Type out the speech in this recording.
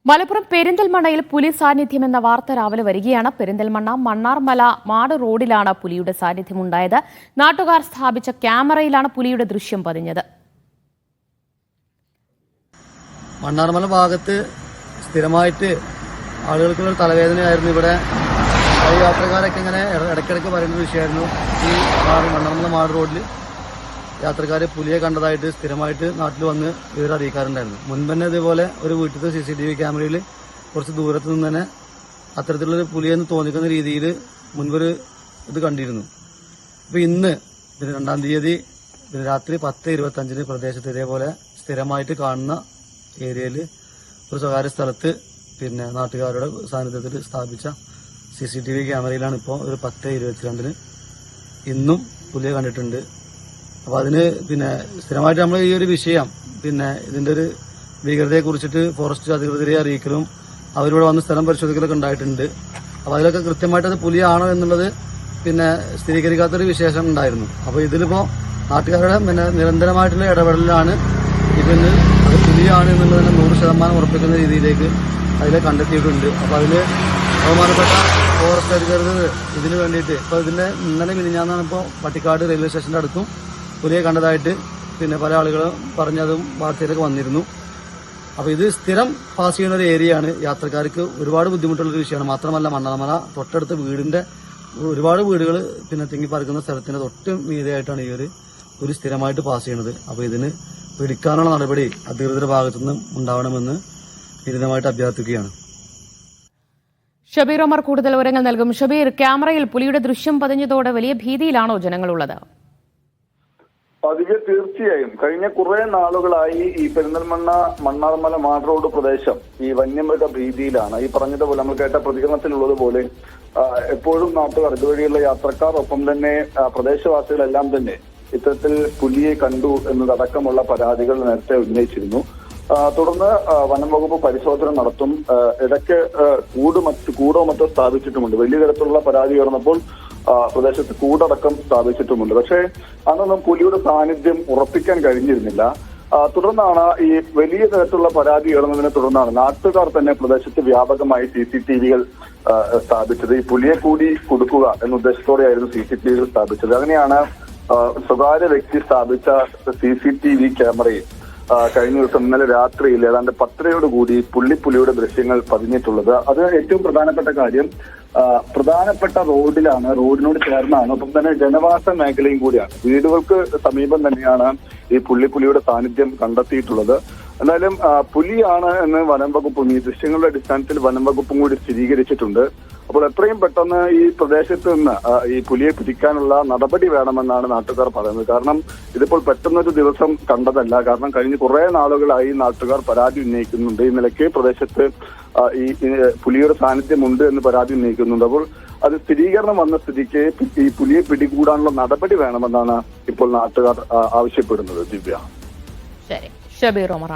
മലപ്പുറം പെരിന്തൽമണ്ണയിൽ പുലി സാന്നിധ്യം എന്ന വാർത്ത രാവിലെ വരികയാണ്. പെരിന്തൽമണ്ണ മണ്ണാർമല മാട് റോഡിലാണ് പുലിയുടെ സാന്നിധ്യമുണ്ടായത്. നാട്ടുകാർ സ്ഥാപിച്ച ക്യാമറയിലാണ് പുലിയുടെ ദൃശ്യം പതിഞ്ഞത്. മണ്ണാർമല ഭാഗത്ത് സ്ഥിരമായിട്ട് ആളുകൾക്കുള്ള തലവേദനയായിരുന്നു. ഇവിടെ യാത്രക്കാരൊക്കെ ഇങ്ങനെ ഇടയ്ക്കിടയ്ക്ക് പറയുന്ന വിഷയമായിരുന്നു. ഈ മണ്ണാർമല മാട് റോഡിൽ യാത്രക്കാർ പുലിയെ കണ്ടതായിട്ട് സ്ഥിരമായിട്ട് നാട്ടിൽ വന്ന് വിവരം അറിയിക്കാറുണ്ടായിരുന്നു. മുൻപ് തന്നെ ഇതേപോലെ ഒരു വീട്ടിലത്തെ CCTV ക്യാമറയിൽ കുറച്ച് ദൂരത്ത് നിന്ന് തന്നെ അത്തരത്തിലുള്ളൊരു പുലിയെന്ന് തോന്നിക്കുന്ന രീതിയിൽ മുൻപൊരു ഇത് കണ്ടിരുന്നു. അപ്പോൾ ഇന്ന് 2-ാം തീയതി രാത്രി 10:25 പ്രദേശത്ത് ഇതേപോലെ സ്ഥിരമായിട്ട് കാണുന്ന ഏരിയയിൽ ഒരു സ്വകാര്യ സ്ഥലത്ത് നാട്ടുകാരുടെ സാന്നിധ്യത്തിൽ സ്ഥാപിച്ച CCTV ക്യാമറയിലാണ് ഇപ്പോൾ ഒരു 10:22 ഇന്നും പുലിയെ കണ്ടിട്ടുണ്ട്. അപ്പോൾ അതിന് സ്ഥിരമായിട്ട് നമ്മൾ ഈ ഒരു വിഷയം ഇതിന്റെ ഒരു ഭീകരതയെ കുറിച്ചിട്ട് ഫോറസ്റ്റ് അധികൃതരെ അറിയിക്കലും അവരിവിടെ വന്ന് സ്ഥലം പരിശോധിക്കലൊക്കെ ഉണ്ടായിട്ടുണ്ട്. അപ്പോൾ അതിലൊക്കെ കൃത്യമായിട്ട് അത് പുലിയാണോ എന്നുള്ളത് സ്ഥിരീകരിക്കാത്തൊരു വിശേഷം ഉണ്ടായിരുന്നു. അപ്പോൾ ഇതിലിപ്പോ നാട്ടുകാരുടെ നിരന്തരമായിട്ടുള്ള ഇടപെടലാണ് ഇതിന് അത് പുലിയാണ് എന്നുള്ളത് 100% ഉറപ്പിക്കുന്ന രീതിയിലേക്ക് അതിലെ കണ്ടെത്തിയിട്ടുണ്ട്. അപ്പോൾ അതിൽ ബഹുമാനപ്പെട്ട ഫോറസ്റ്റ് അധികൃതർ ഇതിനു വേണ്ടിയിട്ട് ഇപ്പോൾ ഇതിന്റെ ഇന്നലെ മിനിഞ്ഞാന്നാണ് ഇപ്പോൾ പട്ടിക്കാട് റെയിൽവേ സ്റ്റേഷന്റെ അടുത്തും പുലിയെ കണ്ടതായിട്ട് പല ആളുകളും പറഞ്ഞതും വാർത്തയിലൊക്കെ വന്നിരുന്നു. അപ്പോൾ ഇത് സ്ഥിരം പാസ് ചെയ്യുന്ന ഒരു ഏരിയയാണ്. യാത്രക്കാർക്ക് ഒരുപാട് ബുദ്ധിമുട്ടുള്ളൊരു വിഷയമാണ്. മാത്രമല്ല മണ്ണാർമല തൊട്ടടുത്ത വീടിന്റെ ഒരുപാട് വീടുകൾ തിങ്ങിപ്പറക്കുന്ന സ്ഥലത്തിന് തൊട്ട് മീതെയായിട്ടാണ് ഈ ഒരു സ്ഥിരമായിട്ട് പാസ് ചെയ്യുന്നത്. അപ്പോൾ ഇതിന് പിടിക്കാനുള്ള നടപടി അധികൃതരുടെ ഭാഗത്തുനിന്നും ഉണ്ടാവണമെന്ന് വിരുദ്ധമായിട്ട് അഭ്യർത്ഥിക്കുകയാണ്. ഷബീർ ഒമർ കൂടുതൽ വിവരങ്ങൾ നൽകും. ഷബീർ, ക്യാമറയിൽ പുലിയുടെ ദൃശ്യം പതിഞ്ഞതോടെ വലിയ ഭീതിയിലാണോ ജനങ്ങളുള്ളത്? അതിന് തീർച്ചയായും കഴിഞ്ഞ കുറെ നാളുകളായി ഈ പെരിന്തൽമണ്ണ മണ്ണാർമല മാട് റോഡ് പ്രദേശം ഈ വന്യമൃഗ ഭീതിയിലാണ്. ഈ പറഞ്ഞതുപോലെ നമ്മൾ കേട്ട പ്രതികരണത്തിലുള്ളതുപോലെ എപ്പോഴും നാട്ടുകാർ ഇതുവഴിയുള്ള യാത്രക്കാർ ഒപ്പം തന്നെ പ്രദേശവാസികളെല്ലാം തന്നെ ഇത്തരത്തിൽ പുലിയെ കണ്ടു എന്നതടക്കമുള്ള പരാതികൾ നേരത്തെ ഉന്നയിച്ചിരുന്നു. തുടർന്ന് വനം വകുപ്പ് പരിശോധന നടത്തും. ഇടയ്ക്ക് കൂടോ മറ്റോ സ്ഥാപിച്ചിട്ടുമുണ്ട്. വലിയ തരത്തിലുള്ള പരാതി ഉയർന്നപ്പോൾ പ്രദേശത്ത് കൂടടക്കം സ്ഥാപിച്ചിട്ടുമുണ്ട്. പക്ഷേ അന്നൊന്നും പുലിയുടെ സാന്നിധ്യം ഉറപ്പിക്കാൻ കഴിഞ്ഞിരുന്നില്ല. തുടർന്നാണ് ഈ വലിയ തരത്തിലുള്ള പരാതി ഉയർന്നതിനെ തുടർന്നാണ് നാട്ടുകാർ തന്നെ പ്രദേശത്ത് വ്യാപകമായി CCTVകൾ സ്ഥാപിച്ചത്. ഈ പുലിയെ കൂടി കൊടുക്കുക എന്ന ഉദ്ദേശത്തോടെയായിരുന്നു CCTVകൾ സ്ഥാപിച്ചത്. അങ്ങനെയാണ് സ്വകാര്യ വ്യക്തി സ്ഥാപിച്ച CCTV ക്യാമറയിൽ കഴിഞ്ഞ ദിവസം ഇന്നലെ രാത്രിയിൽ ഏതാണ്ട് 10:30 പുലിയുടെ ദൃശ്യങ്ങൾ പതിഞ്ഞിട്ടുള്ളത്. അത് ഏറ്റവും പ്രധാനപ്പെട്ട കാര്യം പ്രധാനപ്പെട്ട റോഡിലാണ്, റോഡിനോട് ചേർന്നാണ്, ഒപ്പം തന്നെ ജനവാസ മേഖലയും കൂടിയാണ്. വീടുകൾക്ക് സമീപം തന്നെയാണ് ഈ പുലിയുടെ സാന്നിധ്യം കണ്ടെത്തിയിട്ടുള്ളത്. എന്തായാലും പുലിയാണ് എന്ന് വനം വകുപ്പും ഈ ദൃശ്യങ്ങളുടെ അടിസ്ഥാനത്തിൽ വനം വകുപ്പും കൂടി സ്ഥിരീകരിച്ചിട്ടുണ്ട്. അപ്പോൾ എത്രയും പെട്ടെന്ന് ഈ പ്രദേശത്ത് നിന്ന് ഈ പുലിയെ പിടിക്കാനുള്ള നടപടി വേണമെന്നാണ് നാട്ടുകാർ പറയുന്നത്. കാരണം ഇതിപ്പോൾ പെട്ടെന്നൊരു ദിവസം കണ്ടതല്ല. കാരണം കഴിഞ്ഞ കുറെ നാളുകളായി നാട്ടുകാർ പരാതി ഉന്നയിക്കുന്നുണ്ട്. ഈ നിലയ്ക്ക് പ്രദേശത്ത് ഈ പുലിയുടെ സാന്നിധ്യമുണ്ട് എന്ന് പരാതി ഉന്നയിക്കുന്നുണ്ട്. അപ്പോൾ അത് സ്ഥിരീകരണം വന്ന സ്ഥിതിക്ക് ഈ പുലിയെ പിടികൂടാനുള്ള നടപടി വേണമെന്നാണ് ഇപ്പോൾ നാട്ടുകാർ ആവശ്യപ്പെടുന്നത്. ദിവ്യ. ശരി, ഷബീർ ഒമർ.